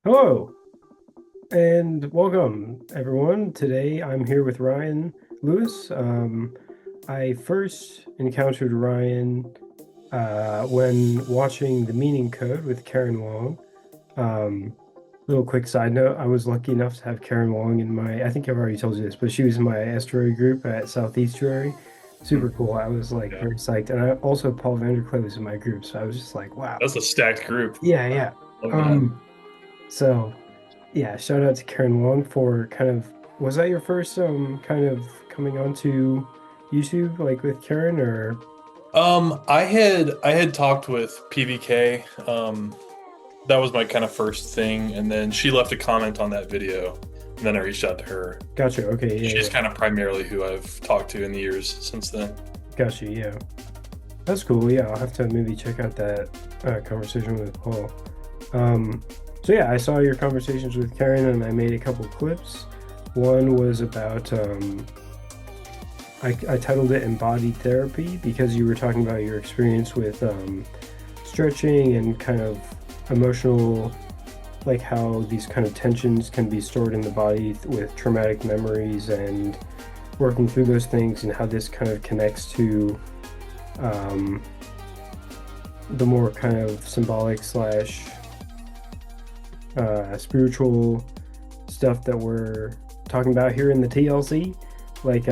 Hello and welcome, everyone. Today I'm here with Ryan Lewis. I first encountered Ryan when watching The Meaning Code with Karen Wong. Um, Little quick side note, I was lucky enough to have Karen Wong in I think I've already told you this, but she was in my estuary group at Southeastuary. Super Hmm. cool. I was like Yeah, very psyched. And I also Paul Vanderklee was in my group, so I was just like, wow. that's a stacked group. Yeah, yeah. Love that. Um, so yeah, shout out to Karen Wong for was that your first kind of coming onto YouTube like with Karen or I had talked with PVK. That was my kind of first thing, and then she left a comment on that video, and then I reached out to her. gotcha, okay, yeah, She's yeah. kind of primarily who I've talked to in the years since then. Gotcha, yeah. That's cool. Yeah, I'll have to maybe check out that conversation with Paul. Um so yeah, I saw your conversations with Karen and I made a couple clips. One was about I titled it Embodied Therapy because you were talking about your experience with stretching and kind of emotional, like how these kind of tensions can be stored in the body with traumatic memories and working through those things, and how this kind of connects to um, the more kind of symbolic slash spiritual stuff that we're talking about here in the TLC, like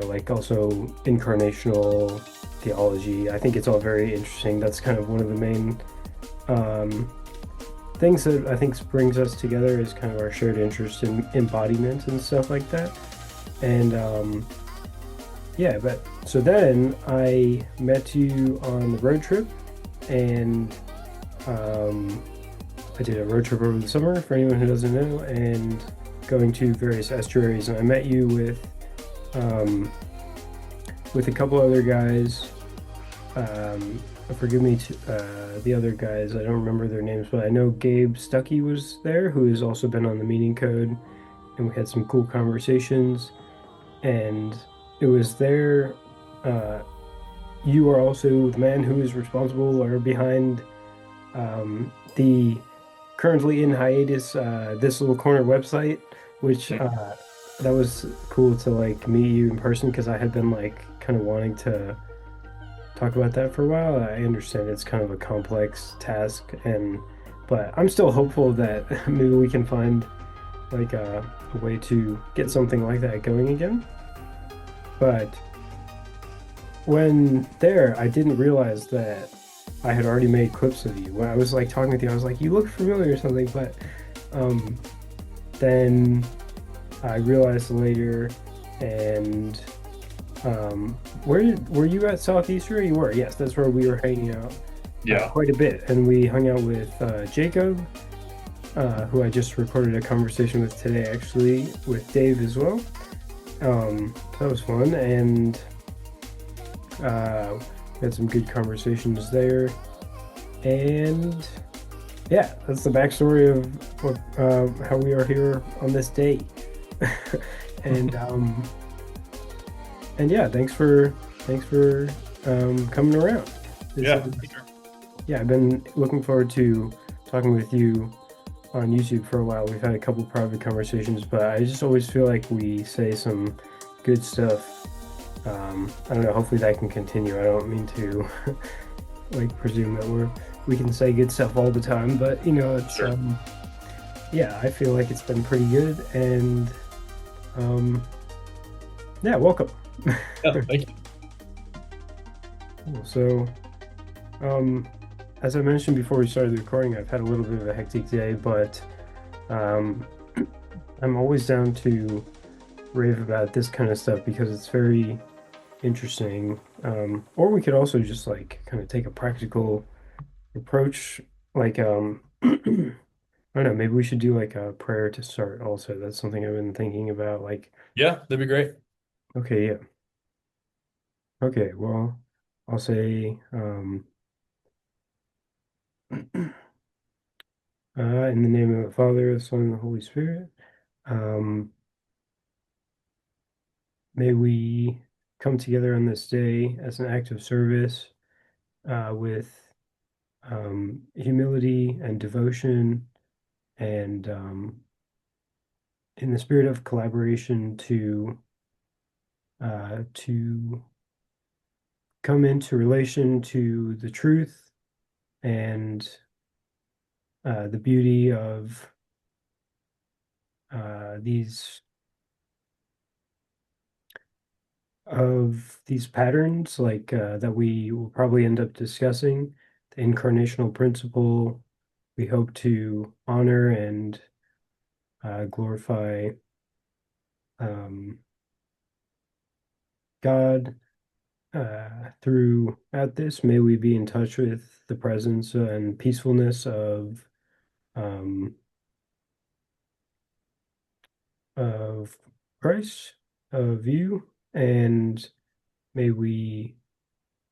like also incarnational theology. I think it's all very interesting. That's kind of one of the main um, things that I think brings us together is kind of our shared interest in embodiment and stuff like that. And yeah, but so then I met you on the road trip, and um, I did a road trip over the summer for anyone who doesn't know, and going to various estuaries. And I met you um, with a couple other guys. Forgive me, the other guys, I don't remember their names, but I know Gabe Stuckey was there, who has also been on the Meaning Code, and we had some cool conversations. And it was there. Uh, you are also the man who is responsible or behind the currently in hiatus This Little Corner website, which that was cool to like meet you in person because I had been like kind of wanting to talk about that for a while. I understand it's kind of a complex task, and but I'm still hopeful that maybe we can find like a way to get something like that going again. But when there, I didn't realize that I had already made clips of you. When I was like talking with you, I was like, "You look familiar" or something. But um, then I realized later, and were you at Southeastern? You were, yes, that's where we were hanging out Yeah. quite a bit, and we hung out with Jacob, who I just recorded a conversation with today, actually, with Dave as well. That was fun, and we had some good conversations there, and yeah, that's the backstory of how we are here on this day. and and yeah, thanks for coming around. This Yeah. is For sure. Yeah, I've been looking forward to talking with you on YouTube for a while. We've had a couple private conversations, but I just always feel like we say some good stuff. I don't know, hopefully that can continue. I don't mean to like presume that we can say good stuff all the time, but it's Sure. yeah, I feel like it's been pretty good, and um yeah, welcome. Yeah. Thank you. Cool. So, um, as I mentioned before we started the recording, I've had a little bit of a hectic day, but um, I'm always down to rave about this kind of stuff because it's very interesting. Or we could also just like kind of take a practical approach, like I don't know, maybe we should do like a prayer to start also. That's something I've been thinking about. Like, Yeah, that'd be great. okay, yeah, okay, well, I'll say in the name of the Father, the Son, and the Holy Spirit. Um, May we come together on this day as an act of service with humility and devotion, and in the spirit of collaboration to come into relation to the truth and the beauty uh, these these patterns, like that we will probably end up discussing, the incarnational principle. We hope to honor and glorify um, God throughout this. May we be in touch with the presence and peacefulness um, of Christ, of you, and may we,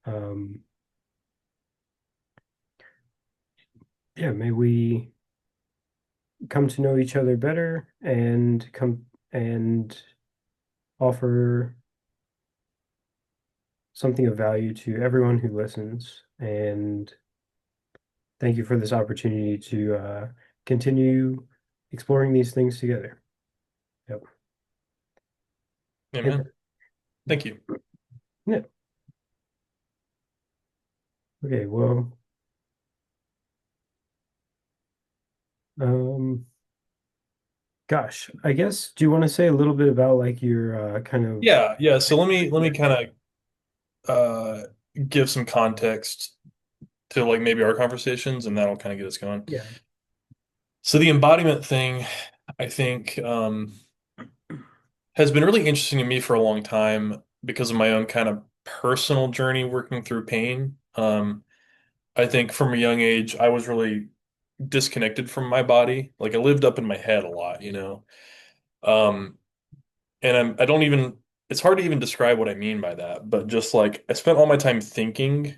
um, yeah, may we come to know each other better and come and offer something of value to everyone who listens. And thank you for this opportunity to continue exploring these things together. Yep. And Amen. Thank you. yeah, okay, well, um, gosh, I guess, do you want to say a little bit about like your kind of Yeah, yeah. So like, let me yeah, kind of give some context to like maybe our conversations, and that'll kind of get us going. yeah, So the embodiment thing, I think, has been really interesting to me for a long time because of my own kind of personal journey working through pain. I think from a young age, I was really disconnected from my body. Like I lived up in my head a lot, you know. Um, and I don't even, it's hard to even describe what I mean by that, but just like I spent all my time thinking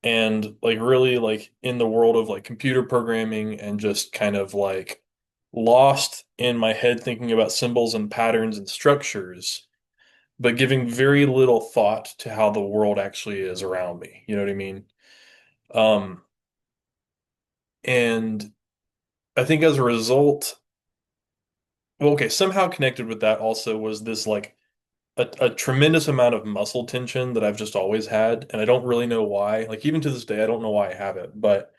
and like really like in the world of like computer programming and just kind of like lost in my head thinking about symbols and patterns and structures, but giving very little thought to how the world actually is around me. You know what I mean? Um, and I think as a result, well, okay, somehow connected with that also was this like a tremendous amount of muscle tension that I've just always had, and I don't really know why. Like even to this day, I don't know why I have it, but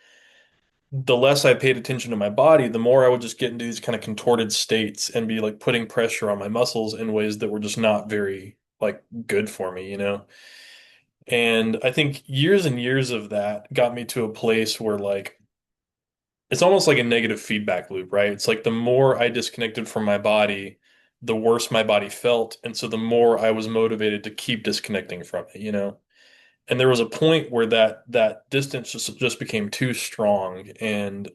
the less I paid attention to my body, the more I would just get into these kind of contorted states and be like putting pressure on my muscles in ways that were just not very like good for me, you know? And I think years and years of that got me to a place where like it's almost like a negative feedback loop, right? It's like the more I disconnected from my body, the worse my body felt. And so the more I was motivated to keep disconnecting from it, you know? And there was a point where that distance just became too strong. And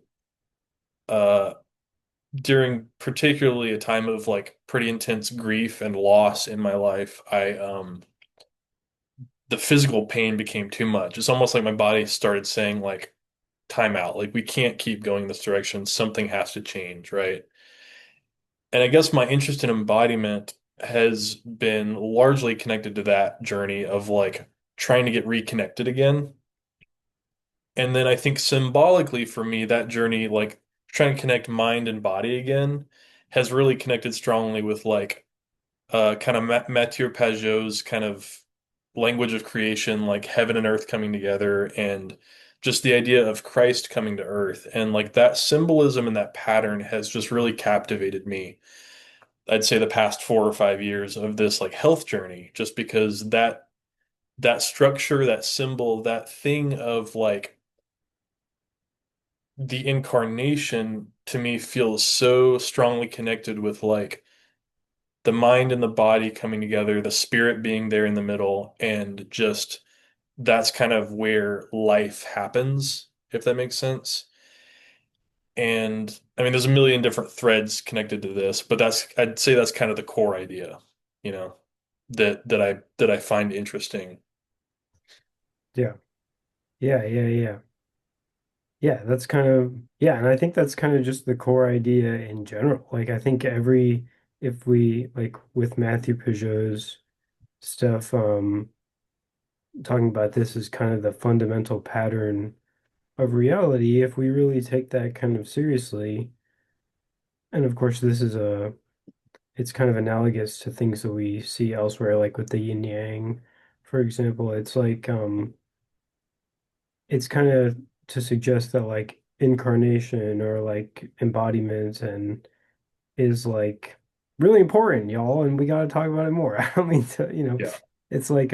uh during particularly a time of like pretty intense grief and loss in my life, the physical pain became too much. It's almost like my body started saying like time out. Like we can't keep going this direction. Something has to change, right? And I guess my interest in embodiment has been largely connected to that journey of like trying to get reconnected again. And then I think symbolically for me, that journey, like trying to connect mind and body again, has really connected strongly with like kind of Mathieu Pajot's kind of language of creation, like heaven and earth coming together, and just the idea of Christ coming to earth. And like that symbolism and that pattern has just really captivated me. I'd say the past 4 or 5 years of this like health journey, just because that structure, that symbol, that thing of like the incarnation to me feels so strongly connected with like the mind and the body coming together, the spirit being there in the middle, and just that's kind of where life happens, if that makes sense. And I mean, there's a million different threads connected to this, but I'd say that's kind of the core idea, you know, that I find interesting. yeah, yeah, yeah, yeah. Yeah, that's kind of, yeah, and I think that's kind of just the core idea in general. Like, I think if we, like, with Matthew Peugeot's stuff, talking about this is kind of the fundamental pattern of reality, if we really take that kind of seriously, and of course it's kind of analogous to things that we see elsewhere, like with the yin yang, for example. It's like it's kind of to suggest that like incarnation or like embodiment and is like really important, y'all, and we got to talk about it more. I don't mean to, Yeah. it's like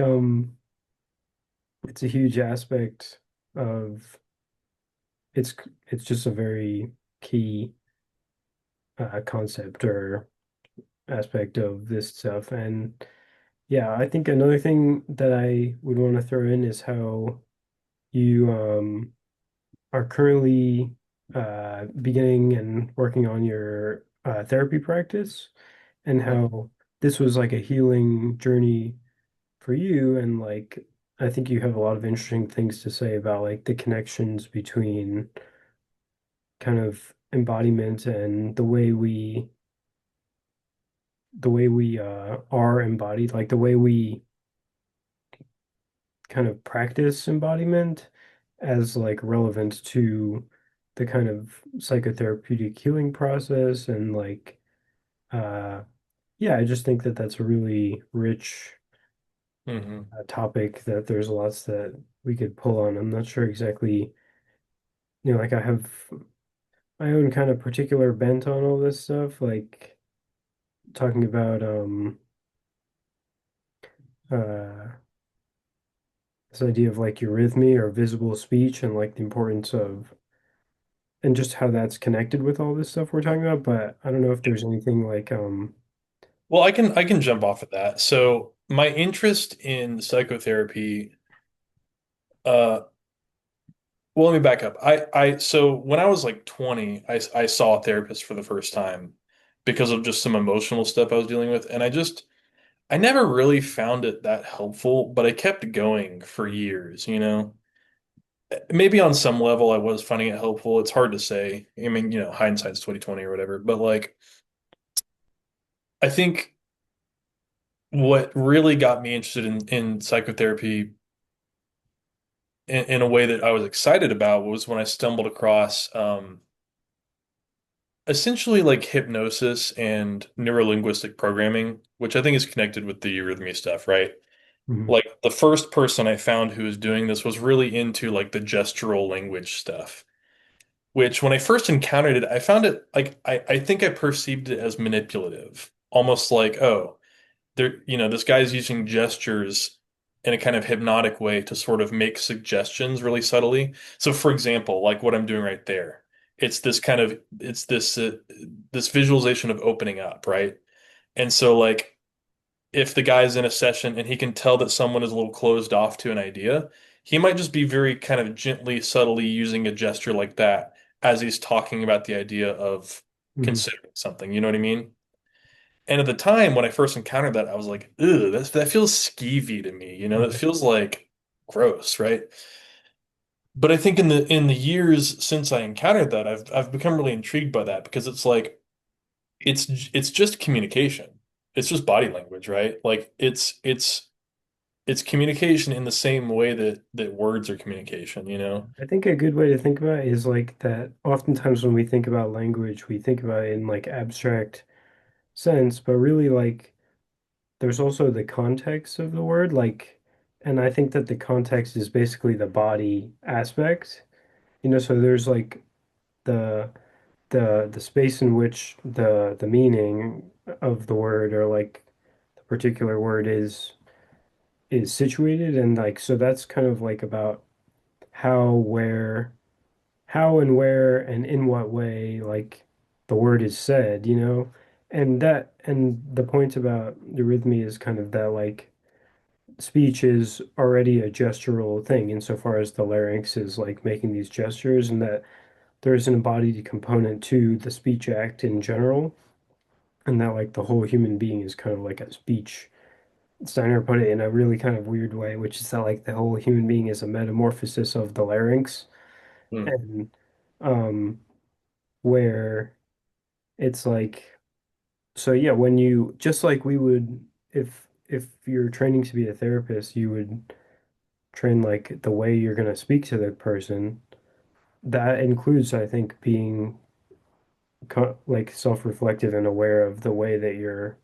it's a huge aspect of it's it's just a very key concept or aspect of this stuff. And yeah, I think another thing that I would want to throw in is how you are currently beginning and working on your therapy practice, and how this was like a healing journey for you. And like, I think you have a lot of interesting things to say about like the connections between kind of embodiment and the way we are embodied, like the way we kind of practice embodiment as like relevant to the kind of psychotherapeutic healing process. And like uh yeah, I just think that that's a really rich Hmm. topic that there's lots that we could pull on. I'm not sure exactly, like I have my own kind of particular bent on all this stuff, like talking about uh this idea of like eurythmy or visible speech and like the importance of and just how that's connected with all this stuff we're talking about. But I don't know if there's anything like Well, I can jump off of that. So my interest in psychotherapy, uh, well, let me back up. So when I was like 20, I saw a therapist for the first time because of just some emotional stuff I was dealing with, and I never really found it that helpful, but I kept going for years, you know. Maybe on some level I was finding it helpful. It's hard to say. I mean, hindsight's 2020 or whatever, but like I think what really got me interested in psychotherapy in a way that I was excited about was when I stumbled across essentially like hypnosis and neurolinguistic programming, which I think is connected with the eurythmy stuff, right? mhm, Like the first person I found who was doing this was really into like the gestural language stuff, which when I first encountered it, I found it like I think I perceived it as manipulative, almost like, oh, this guy's using gestures in a kind of hypnotic way to sort of make suggestions really subtly. So, for example, like what I'm doing right there, it's this visualization of opening up, right? And so, like, if the guy's in a session and he can tell that someone is a little closed off to an idea, he might just be very kind of gently, subtly using a gesture like that as he's talking about the idea of mhm. considering something. You know what I mean? And at the time when I first encountered that, I was like, "Ugh, that feels skeevy to me. That Right. feels like gross, right?" But I think in the years since I encountered that, I've become really intrigued by that because it's like it's just communication. It's just body language, right? Like it's communication in the same way that words are communication, you know? I think a good way to think about it is like that oftentimes when we think about language, we think about it in like abstract sense, but really like there's also the context of the word, like, and I think that the context is basically the body aspect, so there's like the the space in which the meaning of the word or like the particular word is situated. And like so that's kind of like about how where how and where and in what way like the word is said, and the point about eurythmy is kind of that like speech is already a gestural thing insofar as the larynx is like making these gestures, and that there's an embodied component to the speech act in general, and that like the whole human being is kind of like a speech. Steiner put it in a really kind of weird way, which is that like the whole human being is a metamorphosis of the larynx, Hmm. and um where it's like so yeah, when you just like we would if you're training to be a therapist, you would train like the way you're going to speak to the person, that includes, I think, being like self-reflective and aware of the way that you're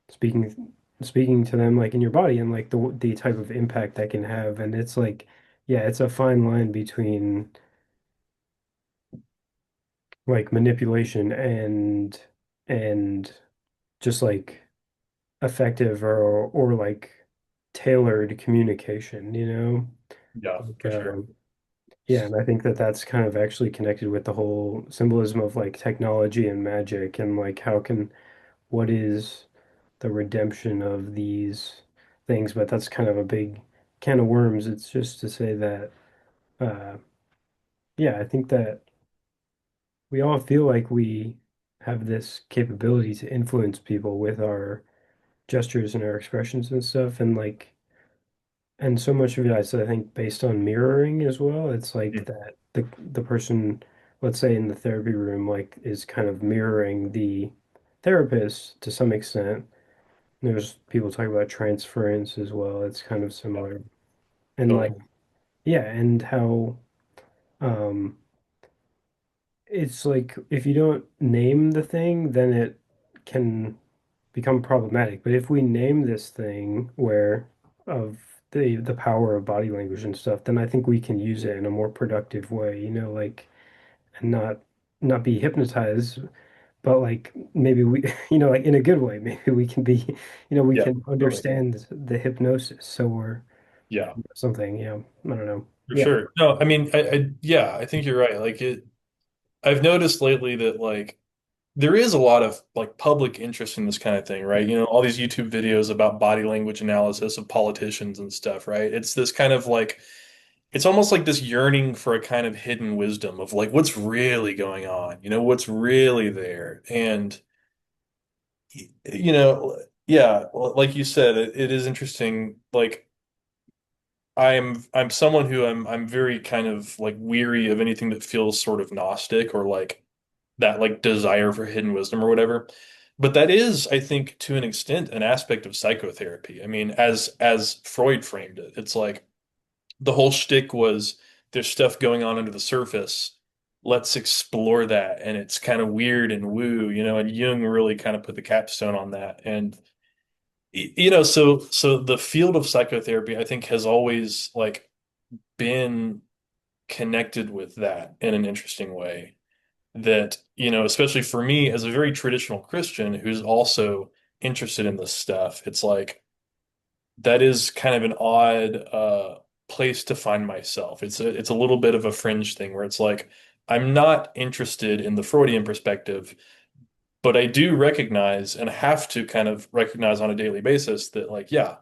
speaking to them like in your body and like the type of impact that can have. And it's like, yeah, it's a fine line between like manipulation and just like effective or like tailored communication, you know? Yeah, Like, for sure. yeah, and I think that that's kind of actually connected with the whole symbolism of like technology and magic and like what is the redemption of these things, but that's kind of a big can of worms. It's just to say that, uh, yeah, I think that we all feel like we have this capability to influence people with our gestures and our expressions and stuff, and like, and so much of it is, I think, based on mirroring as well. It's like Mm. that the person, let's say in the therapy room, like is kind of mirroring the therapist to some extent. There's people talk about transference as well. It's kind of Yeah, similar. And like, totally. yeah, and how um it's like if you don't name the thing, then it can become problematic. But if we name this thing where of the power of body language and stuff, then I think we can use it in a more productive way, you know, like and not be hypnotized, but like maybe we, you know, like in a good way, maybe we can be, you know, we Yeah, can totally. understand the hypnosis. So we're Yeah, something, yeah, I don't know. for Yeah. sure. No, I mean, yeah, I think you're right. Like I've noticed lately that like there is a lot of like public interest in this kind of thing, right? You know, all these YouTube videos about body language analysis of politicians and stuff, right? It's this kind of like it's almost like this yearning for a kind of hidden wisdom of like what's really going on, you know, what's really there. And you know, yeah, like you said, it is interesting. Like I'm someone who I'm very kind of like weary of anything that feels sort of Gnostic or like that like desire for hidden wisdom or whatever. But that is, I think, to an extent, an aspect of psychotherapy. I mean, as Freud framed it, it's like the whole shtick was there's stuff going on under the surface. Let's explore that. And it's kind of weird and woo, you know, and Jung really kind of put the capstone on that. And you know, so the field of psychotherapy, I think, has always like been connected with that in an interesting way that, you know, especially for me as a very traditional Christian who's also interested in this stuff, it's like that is kind of an odd place to find myself. It's a little bit of a fringe thing where it's like I'm not interested in the Freudian perspective, but I do recognize and have to kind of recognize on a daily basis that like, yeah,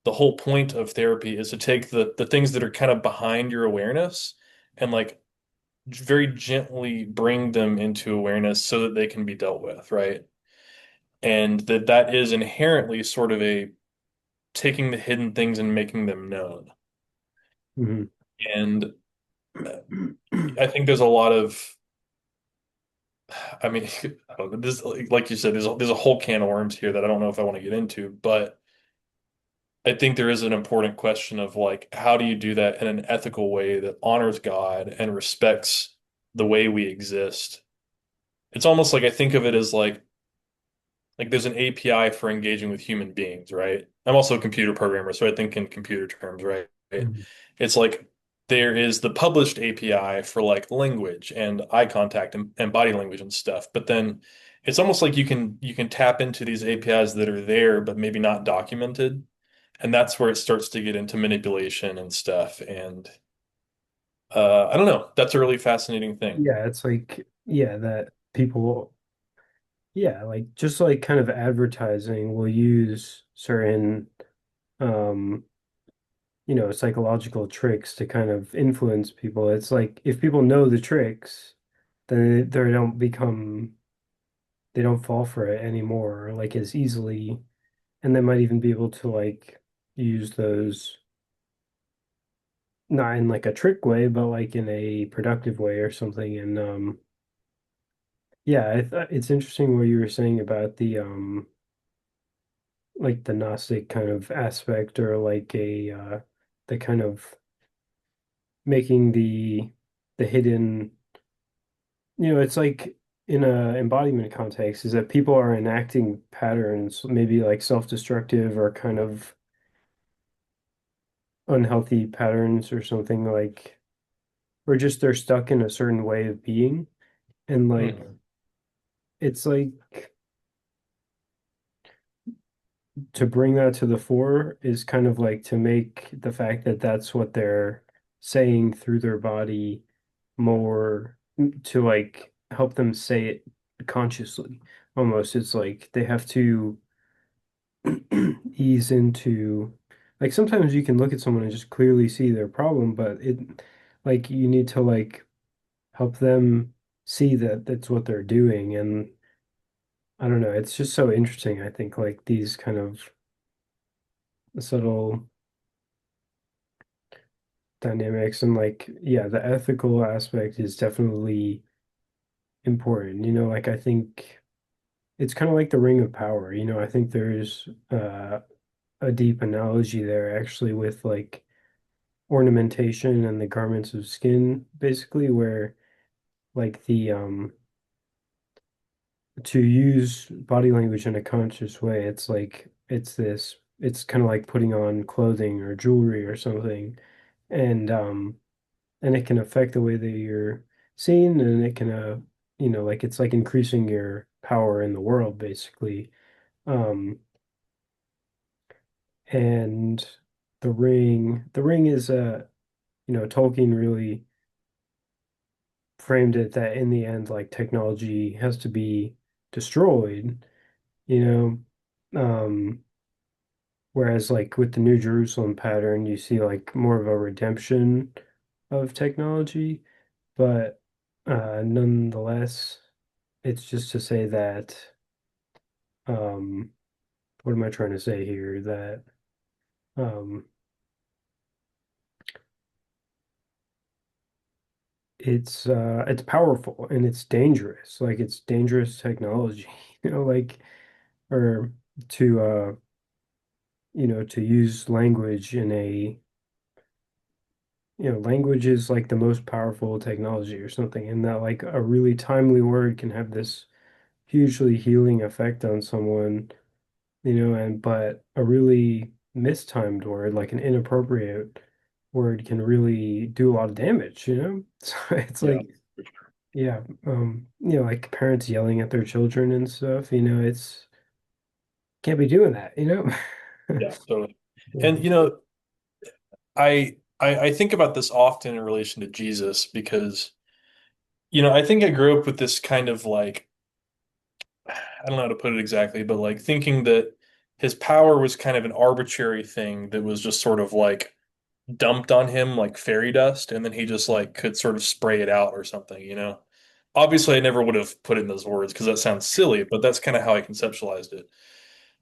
the whole point of therapy is to take the things that are kind of behind your awareness and like very gently bring them into awareness so that they can be dealt with, right? And that is inherently sort of a taking the hidden things and making them known. Mhm. And I think there's a lot of, I mean, I don't know, this, like you said, there's a whole can of worms here that I don't know if I want to get into, but I think there is an important question of like, how do you do that in an ethical way that honors God and respects the way we exist? It's almost like I think of it as like there's an API for engaging with human beings, right? I'm also a computer programmer, so I think in computer terms, right? Mhm. It's like there is the published API for like language and eye contact and body language and stuff. But then it's almost like you can tap into these APIs that are there, but maybe not documented. And that's where it starts to get into manipulation and stuff. And I don't know. That's a really fascinating thing. Yeah, it's like, yeah, that people, yeah, like just like kind of advertising will use certain, um, you know, psychological tricks to kind of influence people. It's like if people know the tricks, then they don't become, they don't fall for it anymore, like as easily. And they might even be able to like use those not in like a trick way, but like in a productive way or something. And yeah, I th it's interesting what you were saying about the like the Gnostic kind of aspect or like a the kind of making the the hidden, it's like in a embodiment context, is that people are enacting patterns, maybe like self-destructive or kind of unhealthy patterns or something like, or just they're stuck in a certain way of being. And like, Mhm. it's like to bring that to the fore is kind of like to make the fact that that's what they're saying through their body more to like help them say it consciously. Almost, it's like they have to ease into like sometimes you can look at someone and just clearly see their problem, but it like you need to like help them see that that's what they're doing. And I don't know, it's just so interesting. I think like these kind of subtle dynamics and like yeah, the ethical aspect is definitely important. Like I think it's kind of like the ring of power. I think there's a deep analogy there actually with like ornamentation and the garments of skin basically where like the to use body language in a conscious way, it's like it's kind of like putting on clothing or jewelry or something. And it can affect the way that you're seen, and it can like it's like increasing your power in the world basically. Um and the ring is Tolkien really framed it that in the end like technology has to be destroyed, you whereas like with the New Jerusalem pattern you see like more of a redemption of technology, but nonetheless it's just to say that um what am I trying to say here? That um it's powerful and it's dangerous. Like it's dangerous technology, like or to to use language in a language is like the most powerful technology or something, and that like a really timely word can have this hugely healing effect on someone, and but a really mistimed word, like an inappropriate word, can really do a lot of damage. So it's Yeah. like, yeah, like parents yelling at their children and stuff, it's can't be doing that. Yeah, totally. Yeah. And I think about this often in relation to Jesus because, I think I grew up with this kind of like, I don't know how to put it exactly, but like thinking that his power was kind of an arbitrary thing that was just sort of like dumped on him like fairy dust, and then he just like could sort of spray it out or something. Obviously, I never would have put in those words because that sounds silly, but that's kind of how I conceptualized it.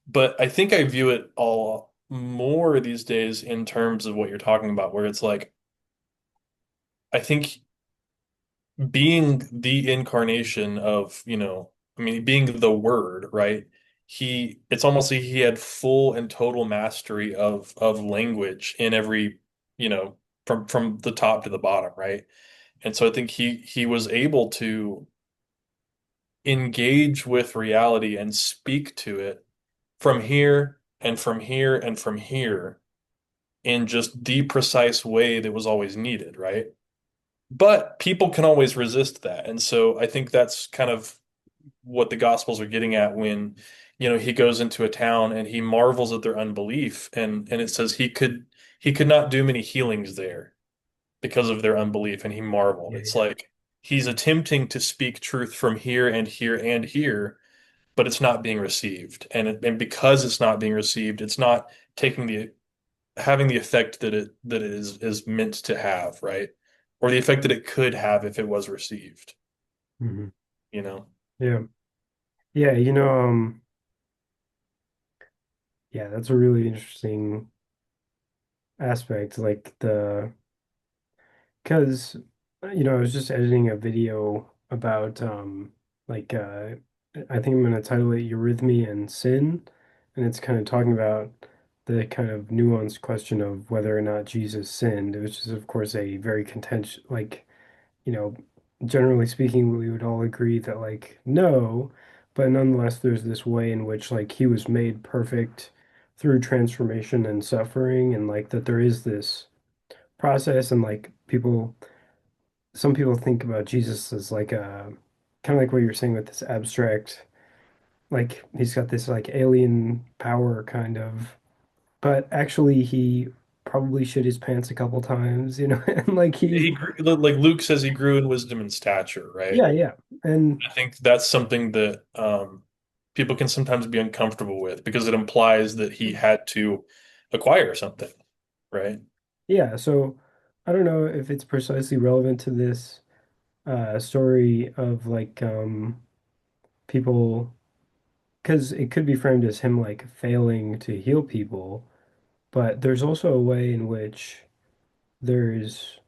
But I think I view it all more these days in terms of what you're talking about, where it's like, I think being the incarnation of, I mean, being the word, right? It's almost like he had full and total mastery of language in every, you know, from the top to the bottom, right? And so I think he was able to engage with reality and speak to it from here and from here and from here in just the precise way that was always needed, right? But people can always resist that. And so I think that's kind of what the Gospels are getting at when, he goes into a town and he marvels at their unbelief. And it says he could not do many healings there because of their unbelief, and he marveled. Yeah, It's yeah. like he's attempting to speak truth from here and here and here, but it's not being received. And because it's not being received, it's not taking the having the effect that it is meant to have, right? Or the effect that it could have if it was received, Hmm. you know? Yeah. Yeah, yeah, that's a really interesting aspect. Like because I was just editing a video about like I think I'm gonna title it Eurythmy and Sin, and it's kind of talking about the kind of nuanced question of whether or not Jesus sinned, which is of course a very contentious like you know, generally speaking, we would all agree that like no, but nonetheless, there's this way in which like he was made perfect through transformation and suffering, and like that there is this process, and like some people think about Jesus as like a kind of like what you're saying with this abstract, like he's got this like alien power kind of, but actually he probably shit his pants a couple times, and like He grew, like Luke says, he grew in wisdom and stature, right? yeah, yeah. And I think that's something that people can sometimes be uncomfortable with because it implies that he had to acquire something, right? yeah, so I don't know if it's precisely relevant to this story of like people, because it could be framed as him like failing to heal people, but there's also a way in which there's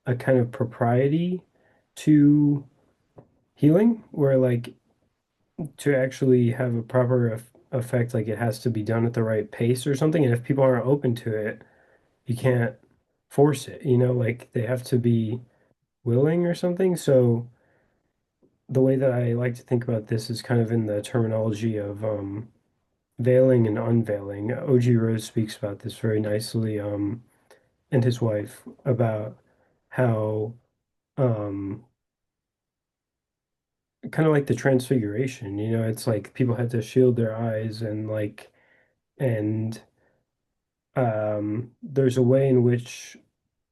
a kind of propriety to healing where like to actually have a proper effect, like it has to be done at the right pace or something, and if people aren't open to it, you can't force it, like they have to be willing or something. So the way that I like to think about this is kind of in the terminology of veiling and unveiling. OG Rose speaks about this very nicely, and his wife about how um, kind of like the transfiguration, it's like people had to shield their eyes and like and there's a way in which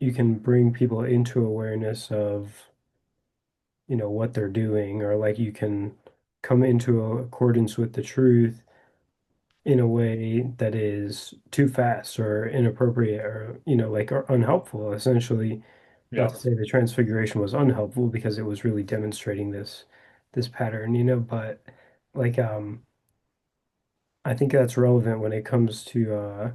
you can bring people into awareness of what they're doing, or like you can come into accordance with the truth in a way that is too fast or inappropriate or like or unhelpful essentially. Not Yeah. to say the transfiguration was unhelpful because it was really demonstrating this pattern, but like I think that's relevant when it comes to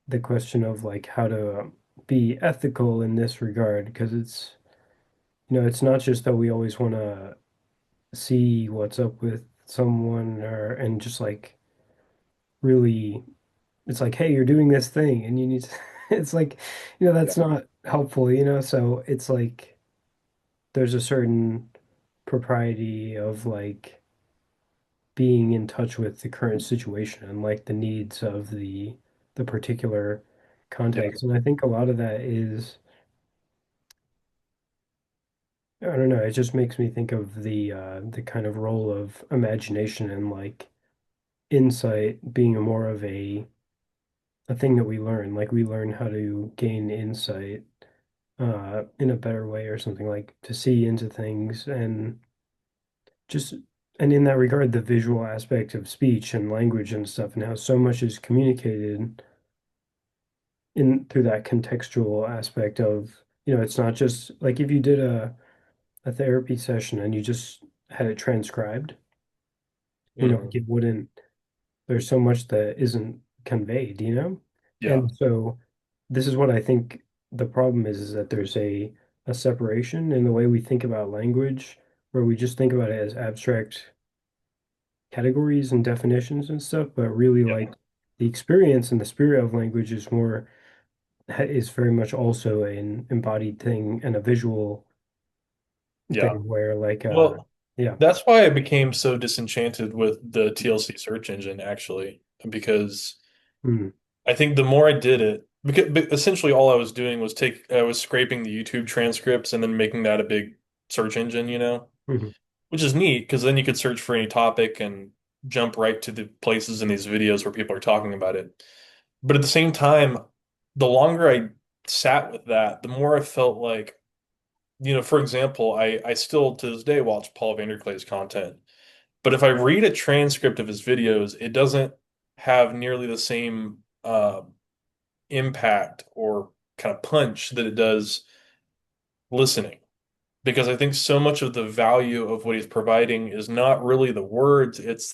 the question of like how to be ethical in this regard, because it's not just that we always want to see what's up with someone or and just like really it's like, hey, you're doing this thing and you need to it's like, that's not helpful, so it's like there's a certain propriety of like being in touch with the current situation and like the needs of the particular Yeah. context. And I think a lot of that is, I don't know, it just makes me think of the kind of role of imagination and like insight being a more of a thing that we learn. Like we learn how to gain insight in a better way or something, like to see into things and just and in that regard, the visual aspect of speech and language and stuff, and how so much is communicated in through that contextual aspect of, it's not just like if you did a therapy session and you just had it transcribed, like Mhm. it wouldn't, there's so much that isn't conveyed, Yeah. And so this is what I think the problem is that there's a separation in the way we think about language, where we just think about it as abstract categories and definitions and stuff, but really Yeah. like the experience and the spirit of language is very much also an embodied thing and a visual Yeah. thing where like Well, yeah. that's why I became so disenchanted with the TLC search engine, actually, because Hmm. I think the more I did it, because but essentially all I was doing was I was scraping the YouTube transcripts and then making that a big search engine, Mhm. which is neat because then you could search for any topic and jump right to the places in these videos where people are talking about it. But at the same time, the longer I sat with that, the more I felt like, for example, I still to this day watch Paul VanderKlay's content. But if I read a transcript of his videos, it doesn't have nearly the same impact or kind of punch that it does listening. Because I think so much of the value of what he's providing is not really the words, it's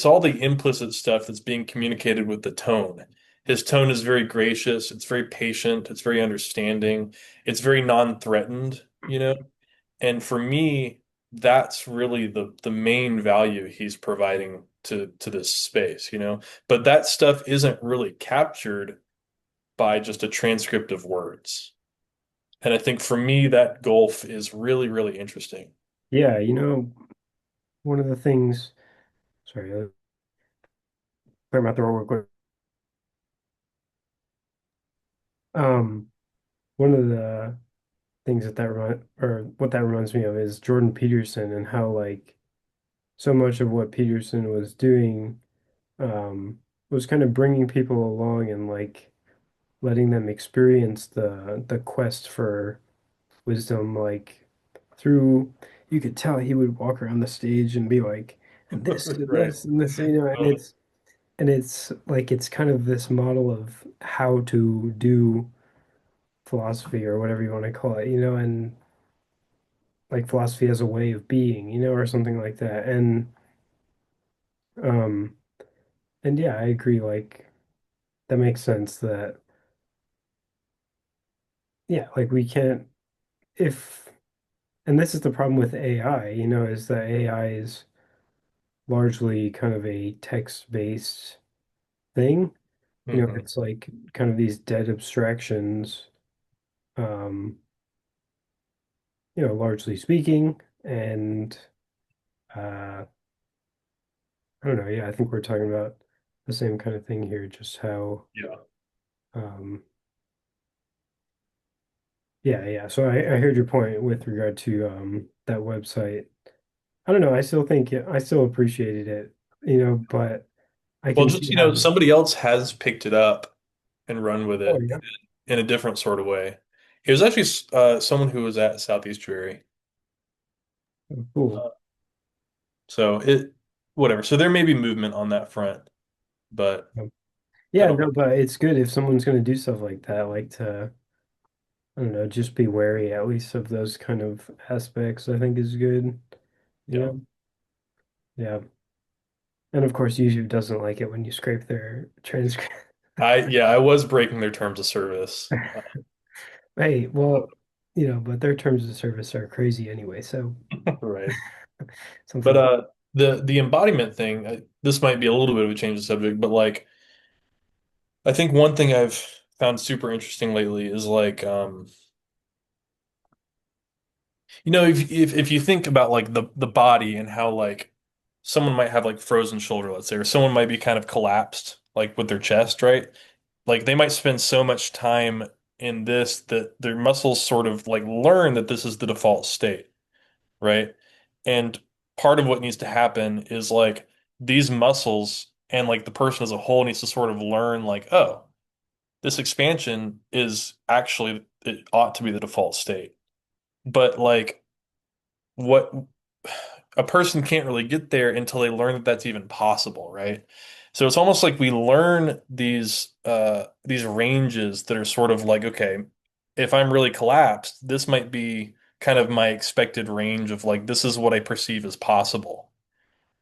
all the implicit stuff that's being communicated with the tone. His tone is very gracious, it's very patient, it's very understanding, it's very non-threatened. And for me, that's really the main value he's providing to this space. But that stuff isn't really captured by just a transcript of words. And I think for me, that gulf is really, really interesting. Yeah, one of the things, sorry, clear my throat real quick. Um, One of the things or what that reminds me of is Jordan Peterson and how like so much of what Peterson was doing was kind of bringing people along and like letting them experience the quest for wisdom like through you could tell he would walk around the stage and be like and this and Right. this and this and it's like it's kind of this model of how to do philosophy or whatever you want to call it, and like philosophy as a way of being, or something like that. Um and yeah, I agree, like that makes sense that yeah, like we can't if and this is the problem with AI, is that AI is largely kind of a text-based thing. Hmm. It's like kind of these dead abstractions, um, largely speaking. And uh I don't know, yeah, I think we're talking about the same kind of thing here, just how Yeah. um yeah, yeah. So I heard your point with regard to that website. I don't know, I still appreciated it, but I Well, can just, see how somebody else has picked it up and run with oh it yeah, in a different sort of way. It was actually someone who was at Southeast Jewelry. cool. Uh, so whatever. So there may be movement on that front, but I Yeah, don't know. no, but it's good if someone's going to do stuff like that, like to, I don't know, just be wary at least of those kind of aspects, I think is good. You Yeah. know? Yeah. And of course, YouTube doesn't like it when you scrape their transcript. Yeah, I was breaking their terms of service. Hey, well, but their terms of service are crazy anyway, so Right. But something. the embodiment thing, this might be a little bit of a change of subject, but like I think one thing I've found super interesting lately is like if you think about like the body and how like someone might have like frozen shoulder, let's say, or someone might be kind of collapsed like with their chest, right? Like they might spend so much time in this that their muscles sort of like learn that this is the default state, right? And part of what needs to happen is like these muscles and like the person as a whole needs to sort of learn like, oh, this expansion is actually it ought to be the default state. But like what a person can't really get there until they learn that that's even possible, right? So it's almost like we learn these ranges that are sort of like, okay, if I'm really collapsed, this might be kind of my expected range of like this is what I perceive as possible.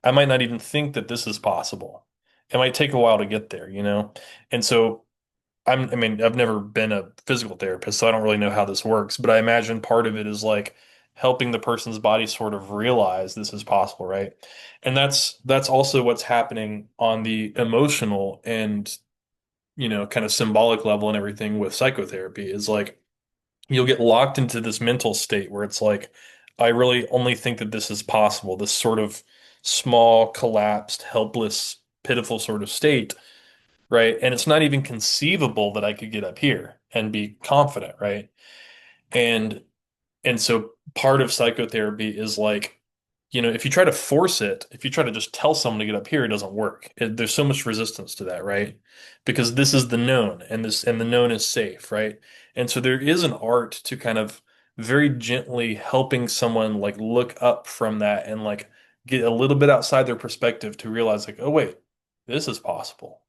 I might not even think that this is possible. It might take a while to get there, you know? And so I mean, I've never been a physical therapist, so I don't really know how this works, but I imagine part of it is like helping the person's body sort of realize this is possible, right? And that's also what's happening on the emotional and, kind of symbolic level and everything with psychotherapy is like you'll get locked into this mental state where it's like, I really only think that this is possible, this sort of small, collapsed, helpless, pitiful sort of state, right? And it's not even conceivable that I could get up here and be confident, right? And and so part of psychotherapy is like, if you try to force it, if you try to just tell someone to get up here, it doesn't work. There's so much resistance to that, right? Because this is the known and the known is safe, right? And so there is an art to kind of very gently helping someone like look up from that and like get a little bit outside their perspective to realize like, oh wait, this is possible.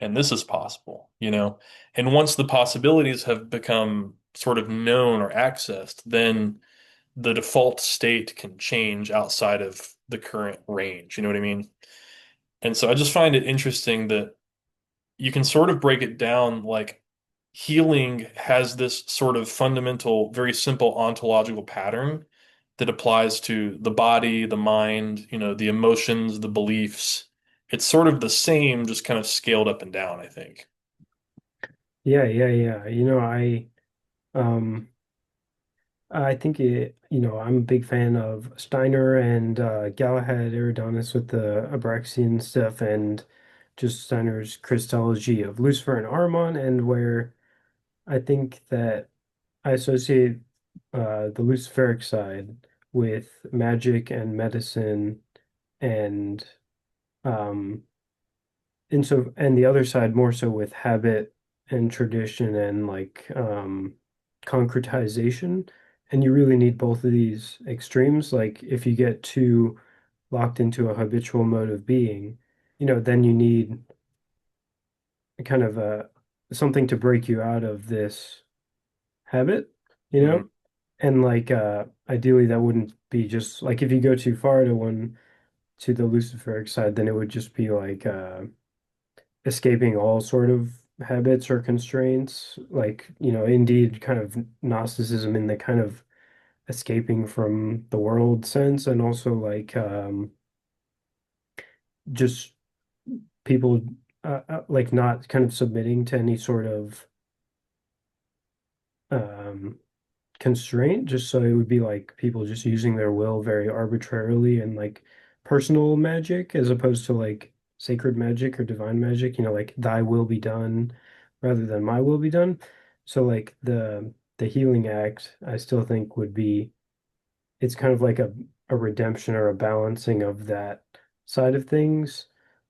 And this is possible, you know? And once the possibilities have become sort of known or accessed, then the default state can change outside of the current range. You know what I mean? And so I just find it interesting that you can sort of break it down like healing has this sort of fundamental, very simple ontological pattern that applies to the body, the mind, the emotions, the beliefs. It's sort of the same, just kind of scaled up and down, I think. Yeah, yeah, yeah. Um I think I'm a big fan of Steiner and Galahad Eridanus with the Abraxian stuff and just Steiner's Christology of Lucifer and Ahriman, and where I think that I associate the Luciferic side with magic and medicine and um and the other side more so with habit and tradition and like concretization. And you really need both of these extremes. Like if you get too locked into a habitual mode of being, then you need kind of a something to break you out of this habit, you know? Hmm. And like ideally that wouldn't be just like if you go too far to the Luciferic side, then it would just be like escaping all sort of habits or constraints, like, indeed kind of Gnosticism in the kind of escaping from the world sense, and also like just people like not kind of submitting to any sort of um constraint, just so it would be like people just using their will very arbitrarily and like personal magic as opposed to like sacred magic or divine magic, like thy will be done rather than my will be done. So like the healing act, I still think would be it's kind of like a redemption or a balancing of that side of things,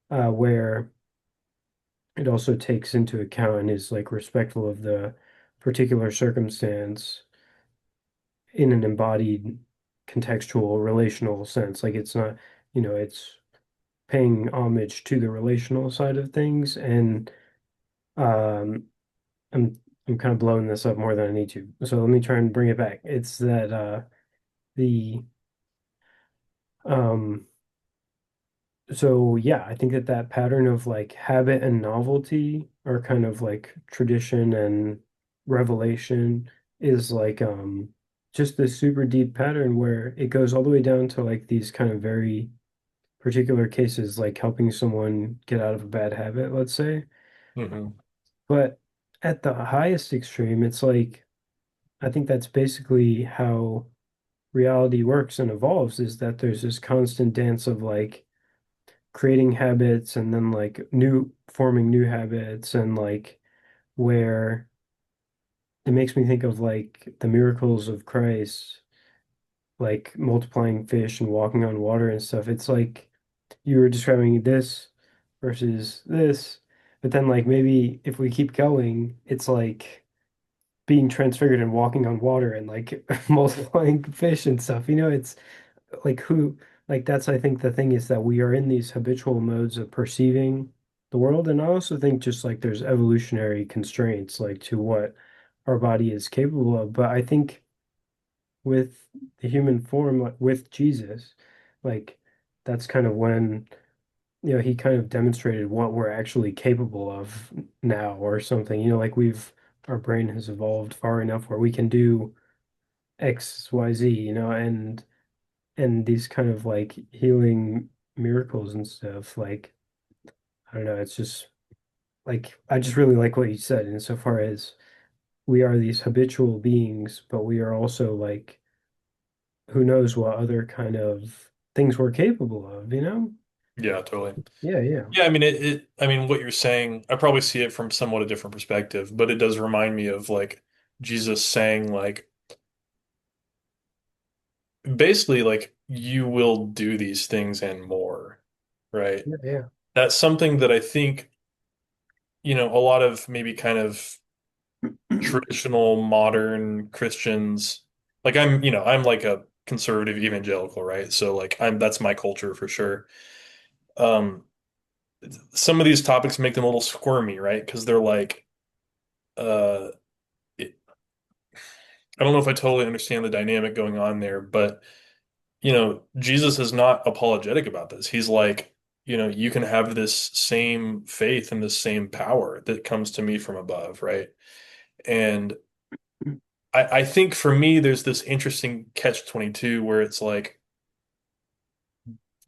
where it also takes into account and is like respectful of the particular circumstance in an embodied contextual relational sense. Like it's not, it's paying homage to the relational side of things. And um I'm I'm kind of blowing this up more than I need to. So let me try and bring it back. It's that the um so yeah, I think that that pattern of like habit and novelty are kind of like tradition and revelation is like just this super deep pattern where it goes all the way down to like these kind of very particular cases, like helping someone get out of a bad habit, let's say. Hmm. But at the highest extreme, it's like I think that's basically how reality works and evolves, is that there's this constant dance of like creating habits and then like new forming new habits, and like where it makes me think of like the miracles of Christ, like multiplying fish and walking on water and stuff. It's like you were describing this versus this, but then like maybe if we keep going, it's like being transfigured and walking on water and like multiplying fish and stuff. It's like who like that's I think the thing is that we are in these habitual modes of perceiving the world. And I also think just like there's evolutionary constraints like to what our body is capable of. But I think with the human form, like with Jesus, like that's kind of when he kind of demonstrated what we're actually capable of now or something. Like our brain has evolved far enough where we can do X, Y, Z, and these kind of like healing miracles and stuff. Like, I don't know, it's just like I just really like what you said insofar as we are these habitual beings, but we are also like who knows what other kind of things we're capable of? Yeah, totally. Yeah, yeah. Yeah, I mean I mean what you're saying, I probably see it from somewhat a different perspective, but it does remind me of like Jesus saying like basically like you will do these things and more, right? Yeah, yeah. That's something that I think, a lot of maybe kind of traditional modern Christians, like I'm like a conservative evangelical, right? So like that's my culture for sure. Um, some of these topics make them a little squirmy, right? Because they're like, uh, it, I don't know if I totally understand the dynamic going on there, but Jesus is not apologetic about this. He's like, you can have this same faith and this same power that comes to me from above, right? And I think for me, there's this interesting catch-22 where it's like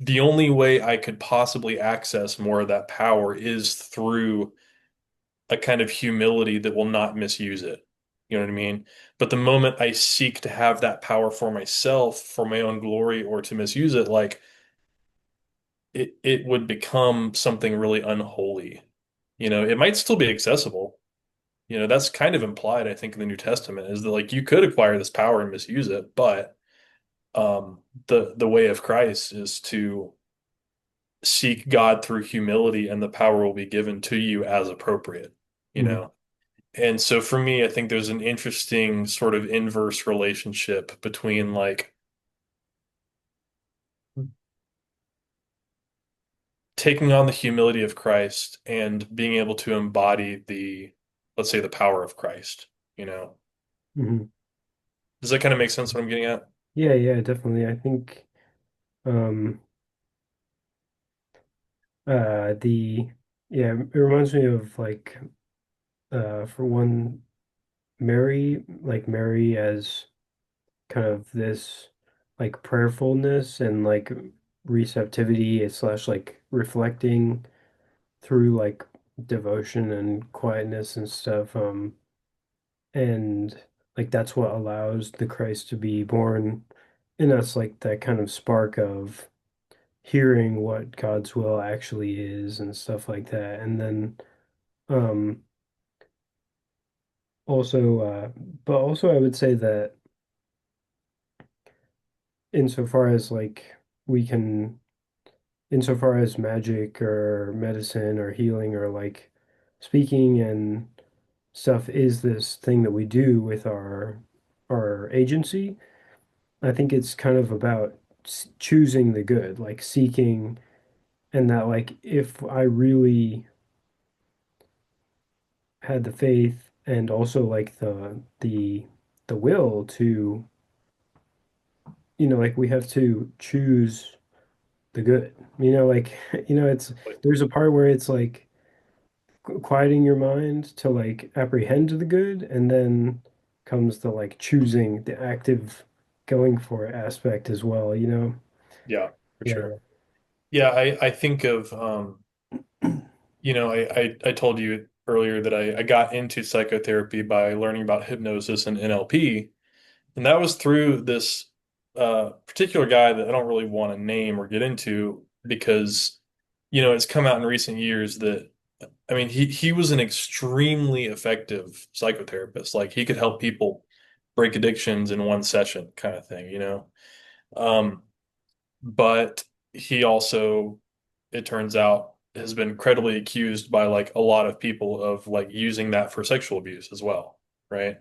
the only way I could possibly access more of that power is through a kind of humility that will not misuse it. You know what I mean? But the moment I seek to have that power for myself, for my own glory, or to misuse it, like it would become something really unholy. You know, it might still be accessible. You know, that's kind of implied, I think, in the New Testament is that like you could acquire this power and misuse it, but the way of Christ is to seek God through humility, and the power will be given to you as appropriate, you Hmm. know. And so for me, I think there's an interesting sort of inverse relationship between like taking on the humility of Christ and being able to embody the, let's say, the power of Christ, you know. Hmm. Does that kind of make sense what I'm getting at? Yeah, yeah, definitely. I think um the yeah, it reminds me of like for one Mary as kind of this like prayerfulness and like receptivity slash like reflecting through like devotion and quietness and stuff. And like that's what allows the Christ to be born in us, like that kind of spark of hearing what God's will actually is and stuff like that. And then um also but also I would say that insofar as like we can insofar as magic or medicine or healing or like speaking and stuff is this thing that we do with our agency. I think it's kind of about choosing the good, like seeking, and that like if I really had the faith and also like the will to, like we have to choose the good. Like it's Like, there's a part where it's like quieting your mind to like apprehend the good, and then comes the like choosing the active going for it aspect as well. yeah, for sure. Yeah. Yeah, I think of I told you earlier that I got into psychotherapy by learning about hypnosis and NLP, and that was through this particular guy that I don't really want to name or get into because, it's come out in recent years that, I mean, he was an extremely effective psychotherapist. Like he could help people break addictions in one session kind of thing. But he also, it turns out, has been credibly accused by like a lot of people of like using that for sexual abuse as well, right?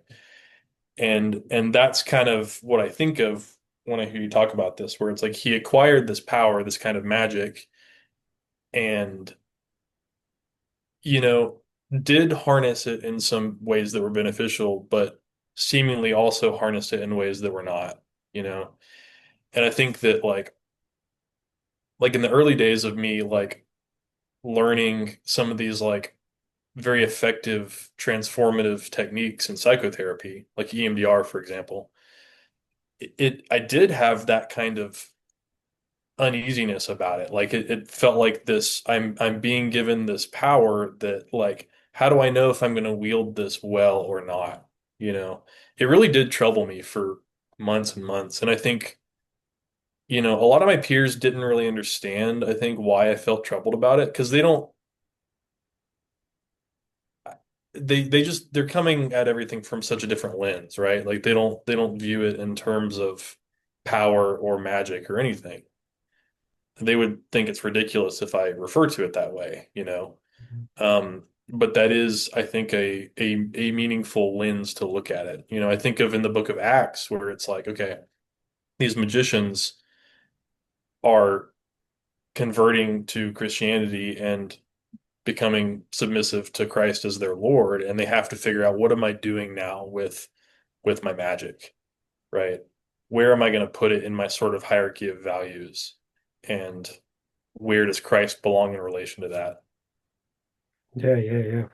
And that's kind of what I think of when I hear you talk about this, where it's like he acquired this power, this kind of magic, and you know, did harness it in some ways that were beneficial, but seemingly also harnessed it in ways that were not, you know. And I think that like in the early days of me like learning some of these like very effective transformative techniques in psychotherapy, like EMDR, for example, I did have that kind of uneasiness about it. Like it felt like this, I'm being given this power that like, how do I know if I'm going to wield this well or not? You know, it really did trouble me for months and months. And I think, a lot of my peers didn't really understand, I think, why I felt troubled about it because they're coming at everything from such a different lens, right? Like they don't view it in terms of power or magic or anything. They would think it's ridiculous if I refer to it that way. But that is, I think, a meaningful lens to look at it. I think of in the book of Acts where it's like, okay, these magicians are converting to Christianity and becoming submissive to Christ as their Lord, and they have to figure out what am I doing now with my magic, right? Where am I going to put it in my sort of hierarchy of values? And where does Christ belong in relation to that? Yeah, yeah, yeah.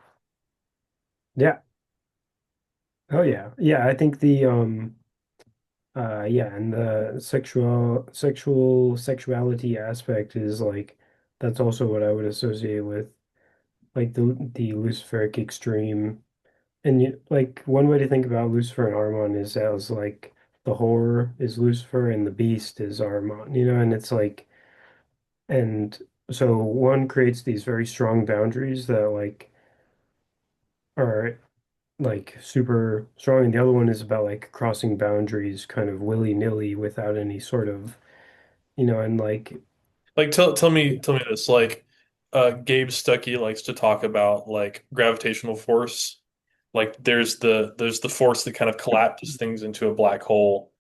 Yeah. Oh yeah. Yeah, I think the yeah, and the sexuality aspect is like that's also what I would associate with like the Luciferic extreme. And like one way to think about Lucifer and Armon is as like the horror is Lucifer and the beast is Armon, and it's like and so one creates these very strong boundaries that like are like super strong, and the other one is about like crossing boundaries kind of willy-nilly without any sort of, and like Like tell me this. Like Gabe Stuckey likes to talk about like gravitational force. Like there's the force that kind of collapses things into a black hole,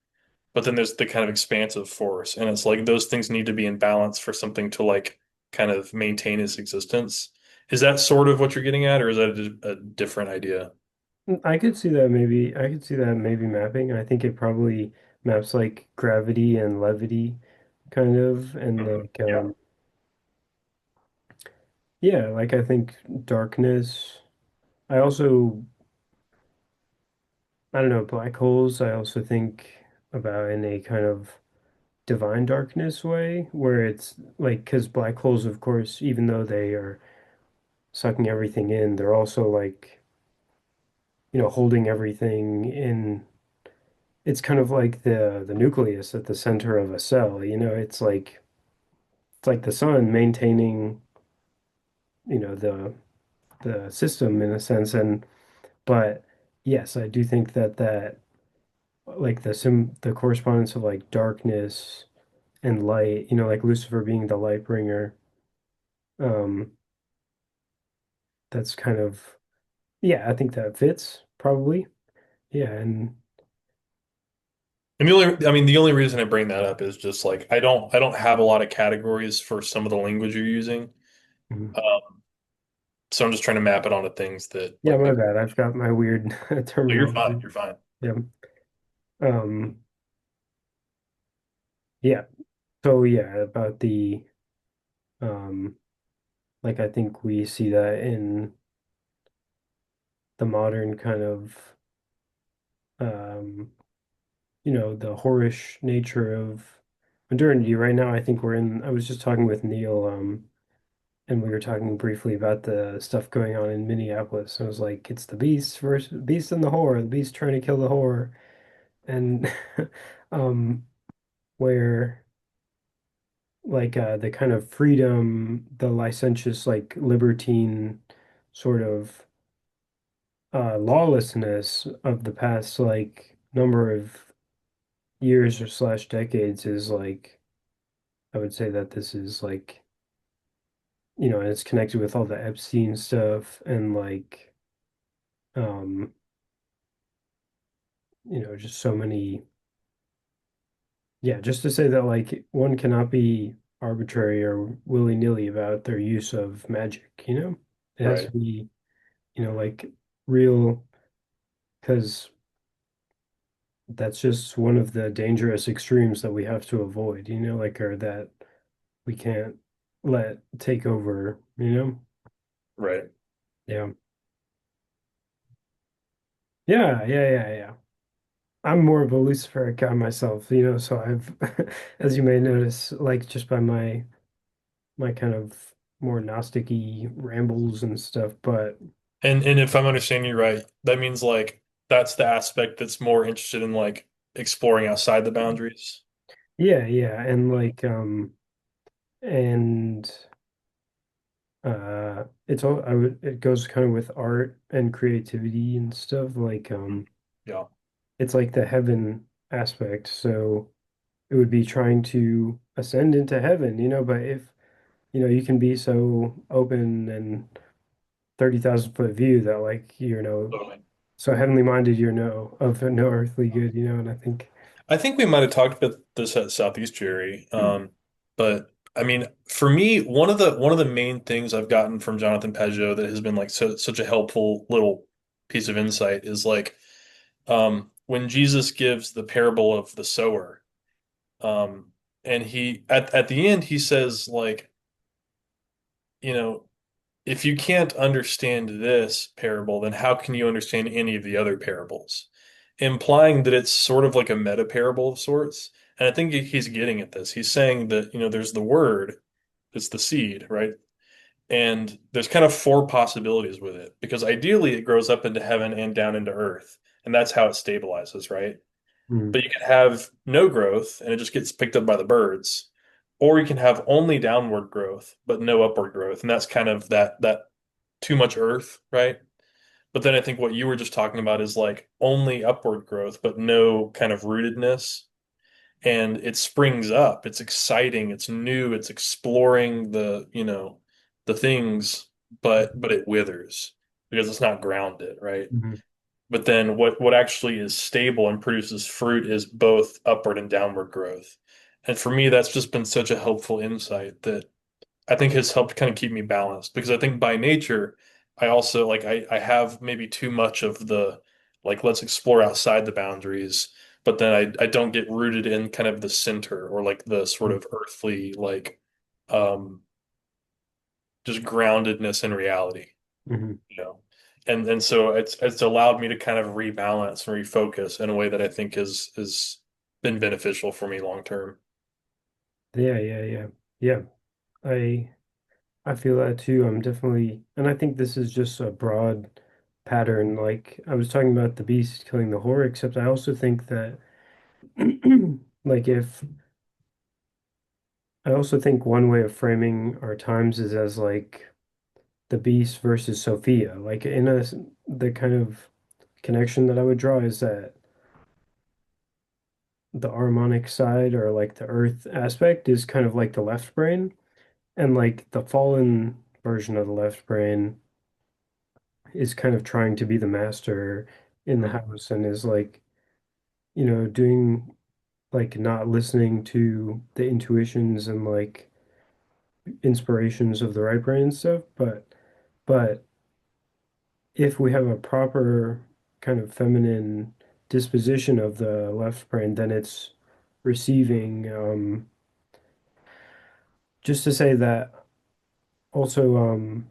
but then there's the kind of expansive force. And it's like those things need to be in balance for something to like kind of maintain its existence. Is that sort of what you're getting at, or is that a different idea? I could see that maybe mapping. I think it probably maps like gravity and levity kind of, and Mhm. like Yeah. yeah, like I think darkness. I also I don't know, black holes, I also think about in a kind of divine darkness way, where it's like, because black holes, of course, even though they are sucking everything in, they're also like, holding everything in. It's kind of like the nucleus at the center of a cell, it's like the sun maintaining, the system in a sense. And but yes, I do think that like the correspondence of like darkness and light, like Lucifer being the light bringer, um, that's kind of, yeah, I think that fits probably. Yeah, and And the only reason I bring that up is just like I don't have a lot of categories for some of the language you're using. mhm. So I'm just trying to map it onto things that Yeah, like my make. bad. I've got my weird Oh, you're fine. terminology. You're fine. Yeah. Um, yeah. So yeah, about the um like I think we see that in the modern kind of um the whorish nature of modernity right now. I think I was just talking with Neil, and we were talking briefly about the stuff going on in Minneapolis. I was like, it's the beast versus beast and the whore, the beast trying to kill the whore. And um where like the kind of freedom, the licentious like libertine sort of lawlessness of the past like number of years or slash decades is like, I would say that this is like, it's connected with all the Epstein stuff and like um just so many, yeah, just to say that like one cannot be arbitrary or willy-nilly about their use of magic. It has to Right. be, like real, because that's just one of the dangerous extremes that we have to avoid, like, or that we can't let take over. Right. Yeah. Yeah, yeah, yeah, yeah. I'm more of a Luciferic guy myself, so I've, as you may notice, like just by my kind of more Gnostic-y rambles and stuff. But And if I'm understanding you right, that means like that's the aspect that's more interested in like exploring outside the boundaries. yeah, yeah, and like and it's all it goes kind of with art and creativity and stuff. Like Yeah. it's like the heaven aspect. So it would be trying to ascend into heaven, but if you can be so open and 30,000 foot view that like Totally. so heavenly minded you're no of no earthly good, and I think I think we might have talked about this at Southeast Jerry. But I mean, for me, one of the main things I've gotten from Jonathan Pageau that has been like such a helpful little piece of insight is like when Jesus gives the parable of the sower, um, and he at the end he says like, you know, if you can't understand this parable, then how can you understand any of the other parables? Implying that it's sort of like a meta parable of sorts. And I think he's getting at this. He's saying that, there's the word, it's the seed, right? And there's kind of four possibilities with it because ideally it grows up into heaven and down into earth, and that's how it stabilizes, right? Mm, But you can have no growth and it just gets picked up by the birds, or you can have only downward growth but no upward growth, and that's kind of that too much earth, right? But then I think what you were just talking about is like only upward growth but no kind of rootedness, and it springs up. It's exciting, it's new, it's exploring the things, but it withers because it's not grounded, right? mhm. But then what actually is stable and produces fruit is both upward and downward growth. And for me, that's just been such a helpful insight that I think has helped kind of keep me balanced because I think by nature, I also like I have maybe too much of the like let's explore outside the boundaries, but then I don't get rooted in kind of the center or like the sort of earthly like um just groundedness in reality, Mhm. you know. And so it's allowed me to kind of rebalance and refocus in a way that I think has been beneficial for me long term. Yeah, yeah, yeah. Yeah. I I feel that too. I'm definitely, and I think this is just a broad pattern. Like I was talking about the beast killing the whore, except I also think that like if I also think one way of framing our times is as like the beast versus Sophia. Like in a the kind of connection that I would draw is that the harmonic side or like the earth aspect is kind of like the left brain, and like the fallen version of the left brain is kind of trying to be the master in the Mhm. house and is like, doing like not listening to the intuitions and like inspirations of the right brain and stuff. But if we have a proper kind of feminine disposition of the left brain, then it's receiving, just to say that also,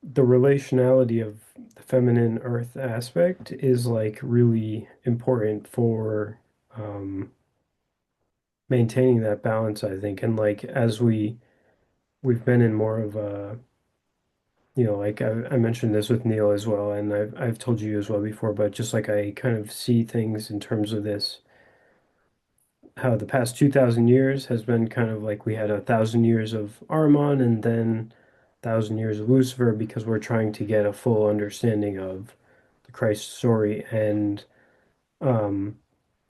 the relationality of the feminine earth aspect is like really important for um, maintaining that balance, I think. And like as we've been in more of a, like I mentioned this with Neil as well, and I've told you as well before, but just like I kind of see things in terms of this, how the past 2,000 years has been kind of like we had 1,000 years of Ahriman and then 1,000 years of Lucifer because we're trying to get a full understanding of the Christ story. And um,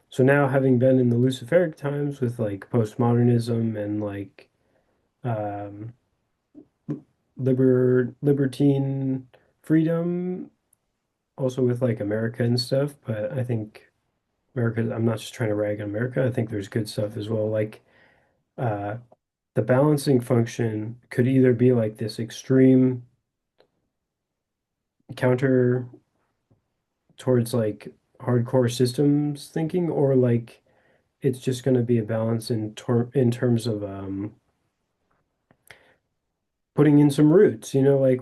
so now having been in the Luciferic times with like postmodernism and like um, libertine freedom, also with like America and stuff, but I think America, I'm not just trying to rag on America. I think there's good stuff as well. Like uh, the balancing function could either be like this extreme counter towards like hardcore systems thinking, or like it's just going to be a balance in terms of putting in some roots. Like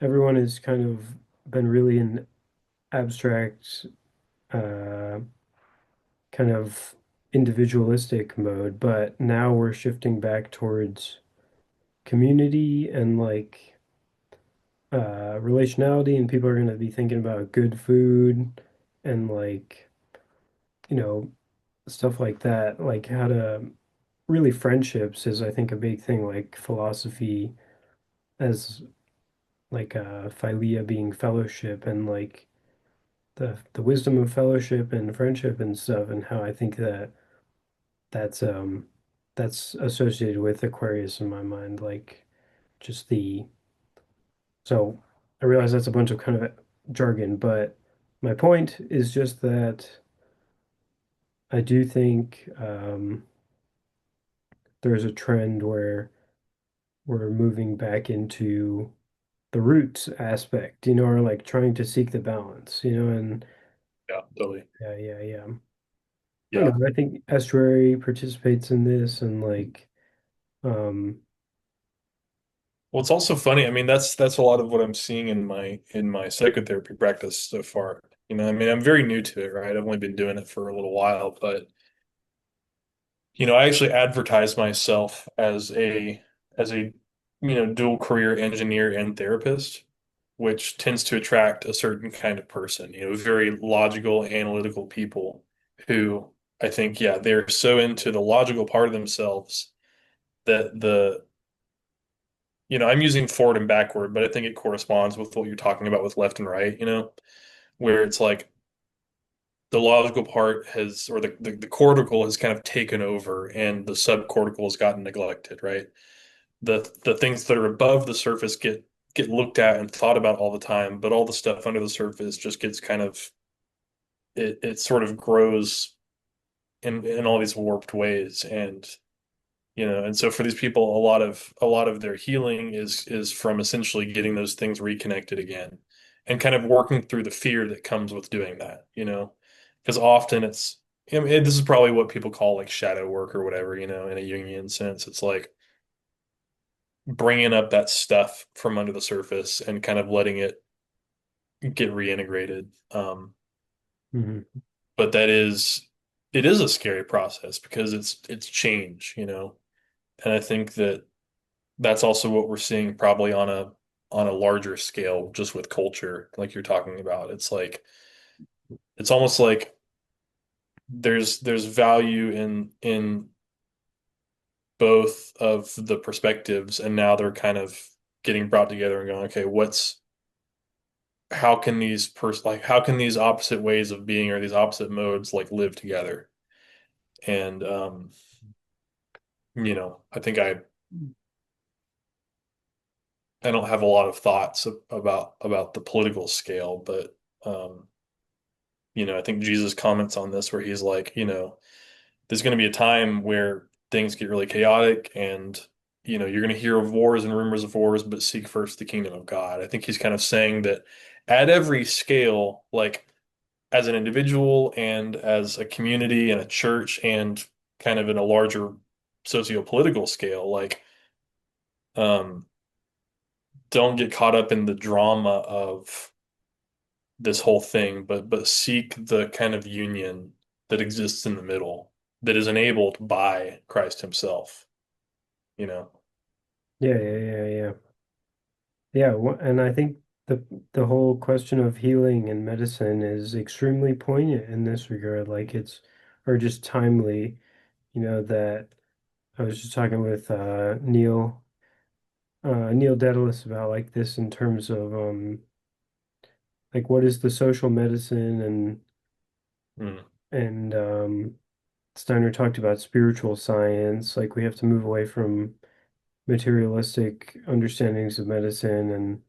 everyone has kind of been really in abstract, uh, kind of individualistic mode, but now we're shifting back towards community and like relationality, and people are going to be thinking about good food and like, you know, stuff like that, like how to really friendships is, I think, a big thing, like philosophy as like philia being fellowship and like the wisdom of fellowship and friendship and stuff, and how I think that's that's associated with Aquarius in my mind, like just the so I realize that's a bunch of kind of jargon, but my point is just that I do think there's a trend where we're moving back into the roots aspect, or like trying to seek the balance, and Yeah, totally. yeah, yeah, yeah. I Yeah. don't know. I think Estuary participates in this and like, um, Well, it's also funny. I mean, that's a lot of what I'm seeing in my psychotherapy practice so far. I mean, I'm very new to it, right? I've only been doing it for a little while, but I actually advertise myself as a dual career engineer and therapist, which tends to attract a certain kind of person, very logical, analytical people who I think, yeah, they're so into the logical part of themselves that I'm using forward and backward, but I think it corresponds with what you're talking about with left and right, where it's like the logical part has, or the cortical has kind of taken over and the subcortical has gotten neglected, right? The things that are above the surface get looked at and thought about all the time, but all the stuff under the surface just gets kind of it sort of grows in all these warped ways. And so for these people, a lot of their healing is from essentially getting those things reconnected again and kind of working through the fear that comes with doing that. Because often I mean, this is probably what people call like shadow work or whatever, in a Jungian sense. It's like bringing up that stuff from under the surface and kind of letting it get reintegrated. Hmm. But it is a scary process because it's change. And I think that's also what we're seeing probably on a larger scale, just with culture, like you're talking about. It's almost like there's value in both of the perspectives, and now they're kind of getting brought together and going, okay, how can these opposite ways of being or these opposite modes like live together? And I think I don't have a lot of thoughts about the political scale, but um, I think Jesus comments on this where he's like, there's going to be a time where things get really chaotic and you're going to hear of wars and rumors of wars, but seek first the kingdom of God. I think he's kind of saying that at every scale, like as an individual and as a community and a church and kind of in a larger socio-political scale, like um don't get caught up in the drama of this whole thing, but seek the kind of union that exists in the middle that is enabled by Christ himself, you know. Yeah, yeah, yeah, yeah. Yeah, and I think the whole question of healing and medicine is extremely poignant in this regard. Like it's, or just timely, that I was just talking with Neil Dedalus about like this in terms of like what is the social medicine Mm, and Steiner talked about spiritual science. Like we have to move away from materialistic understandings of medicine and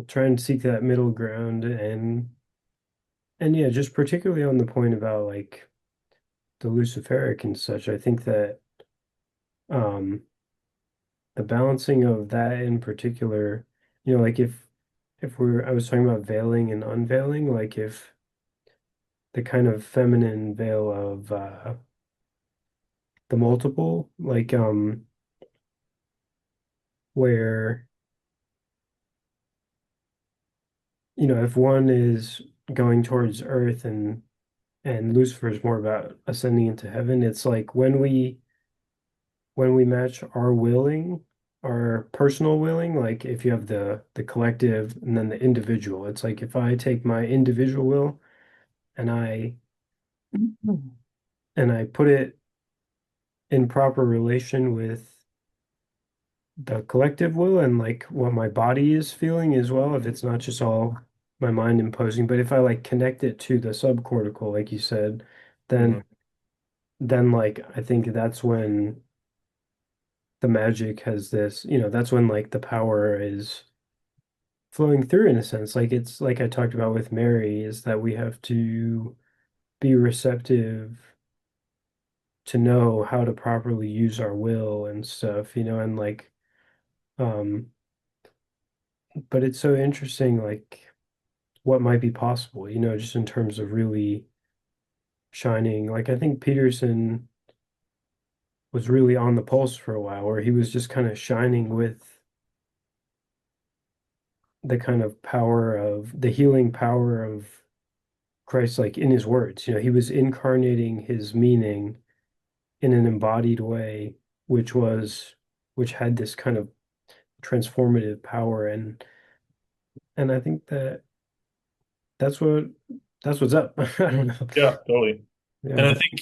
try and seek that middle ground and yeah, just particularly on the point about like the Luciferic and such, I think that um the balancing of that in particular, like if I was talking about veiling and unveiling, like if the kind of feminine veil of the multiple, like where if one is going towards Earth and Lucifer is more about ascending into heaven, it's like when we match our willing, our personal willing, like if you have the collective and then the individual, it's like if I take my individual will and I put it in proper relation with the collective will and like what my body is feeling as well, if it's not just all my mind imposing, but if I like connect it to the subcortical, like you said, mhm. then like I think that's when the magic has this, that's when like the power is flowing through in a sense. Like it's like I talked about with Mary, is that we have to be receptive to know how to properly use our will and stuff, and like um but it's so interesting like what might be possible, just in terms of really shining. Like I think Peterson was really on the pulse for a while where he was just kind of shining with the kind of power of the healing power of Christ, like in his words. He was incarnating his meaning in an embodied way. which was which had this kind of transformative power, and I think that's what that's what's up. I don't know. Yeah, totally. And Yeah. I think,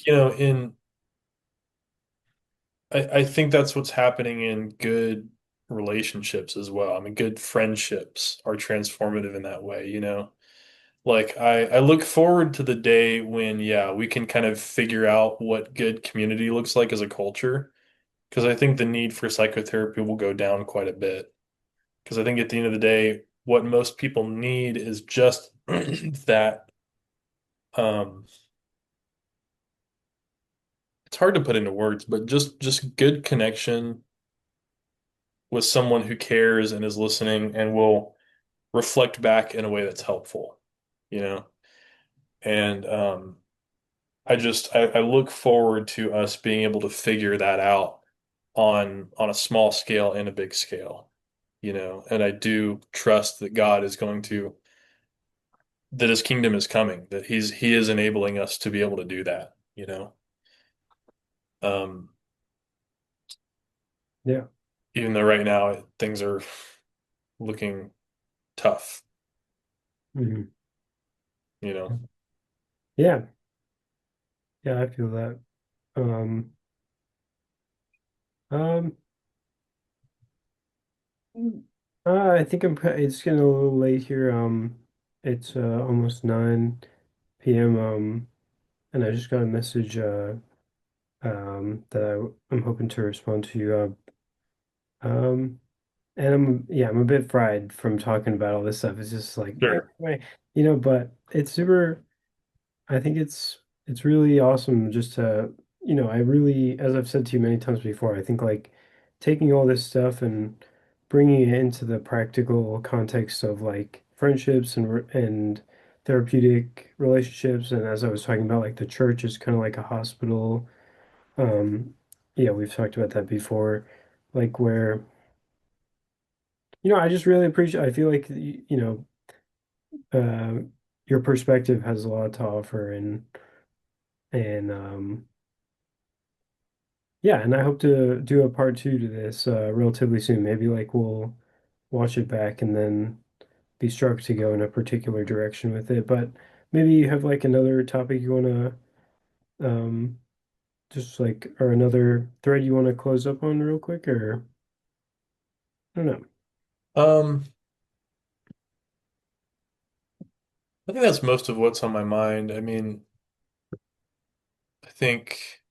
I think that's what's happening in good relationships as well. I mean, good friendships are transformative in that way, you know? Like I look forward to the day when, yeah, we can kind of figure out what good community looks like as a culture. Because I think the need for psychotherapy will go down quite a bit. Because I think at the end of the day, what most people need is just that. Um, it's hard to put into words, but just good connection with someone who cares and is listening and will reflect back in a way that's helpful, you know? And I look forward to us being able to figure that out on a small scale and a big scale, you know? And I do trust that God is going to that his kingdom is coming, that he is enabling us to be able to do that, you know? Um, Yeah. even though right now things are looking tough, Mhm. you know? Yeah. Yeah, I feel that. Um, um, I think it's getting a little late here. It's almost 9 p.m. And I just got a message that I'm hoping to respond to you. Um, and I'm a bit fried from talking about all this stuff. It's just like, Sure. but it's super. I think it's really awesome just to, I really, as I've said to you many times before, I think like taking all this stuff and bringing it into the practical context of like friendships and therapeutic relationships, and as I was talking about, like the church is kind of like a hospital. Um, yeah, we've talked about that before, like where, I just really appreciate. I feel like uh, your perspective has a lot to offer, and yeah, and I hope to do a part two to this relatively soon. Maybe like we'll watch it back and then be struck to go in a particular direction with it. But maybe you have like another topic you want to just like or another thread you want to close up on real quick, or I don't know. Um, I think that's most of what's on my mind. I mean, I think,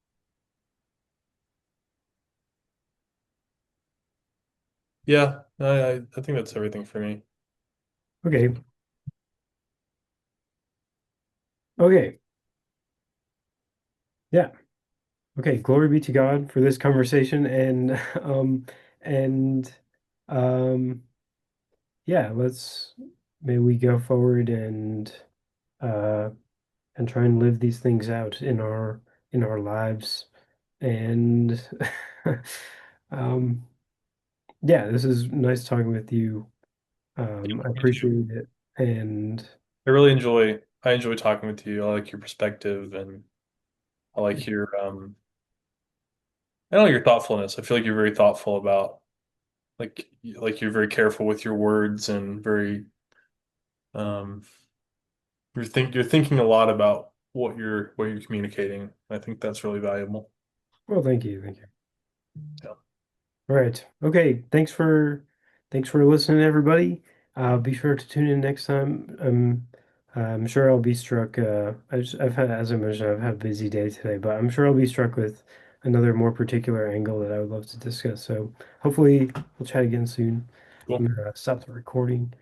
yeah, I think that's everything for me. Okay. Okay. Yeah. Okay. Glory be to God for this conversation and um yeah, may we go forward uh and try and live these things out in our lives. And um, yeah, this is nice talking with you. I Me too. appreciate it. And I enjoy talking with you. I like your perspective and I like I don't know your thoughtfulness. I feel like you're very thoughtful about like you're very careful with your words and very um you're thinking a lot about what you're communicating. I think that's really valuable. well, thank you. Thank you. Yeah. All right. Okay. Thanks for listening, everybody. Be sure to tune in next time. I'm sure I'll be struck. I've had, as I mentioned, I've had a busy day today, but I'm sure I'll be struck with another more particular angle that I would love to discuss. So hopefully we'll chat again soon. I'm Cool. gonna stop the recording.